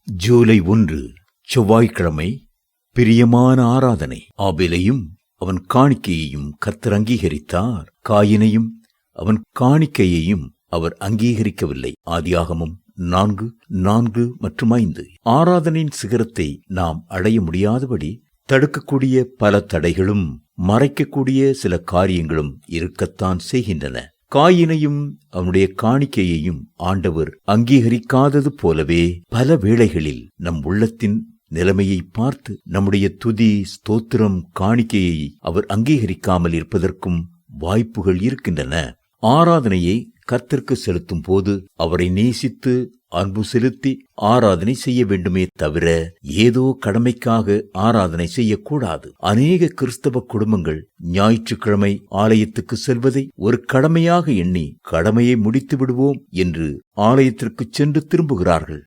ஜூலை 1 செவ்வாய்க்கிழமை. பிரியமான ஆராதனை. ஆபேலையும் அவன் காணிக்கையையும் கர்த்தர் அங்கீகரித்தார். காயினையும் அவன் காணிக்கையையும் அவர் அங்கீகரிக்கவில்லை. ஆதியாகமம் 4:4 மற்றும் 5. ஆராதனையின் சிகரத்தை நாம் அடைய முடியாதபடி தடுக்கக்கூடிய பல தடைகளும் மறைக்கக்கூடிய சில காரியங்களும் இருக்கத்தான் செய்கின்றன. காயினையும் அவனுடைய காணிக்கையையும் ஆண்டவர் அங்கீகரிக்காதது போலவே பல வேளைகளில் நம் உள்ளத்தின் நிலைமையை பார்த்து நம்முடைய துதி, ஸ்தோத்திரம், காணிக்கையை அவர் அங்கீகரிக்காமல் இருப்பதற்கும் வாய்ப்புகள் இருக்கின்றன. ஆராதனையை கர்த்தருக்கு செலுத்தும் போது அவரை நேசித்து அன்பு செலுத்தி ஆராதனை செய்ய வேண்டுமே தவிர ஏதோ கடமைக்காக ஆராதனை செய்யக்கூடாது. அநேக கிறிஸ்தவ குடும்பங்கள் ஞாயிற்றுக்கிழமை ஆலயத்துக்கு செல்வதை ஒரு கடமையாக எண்ணி கடமையை முடித்து விடுவோம் என்று ஆலயத்திற்கு சென்று திரும்புகிறார்கள்.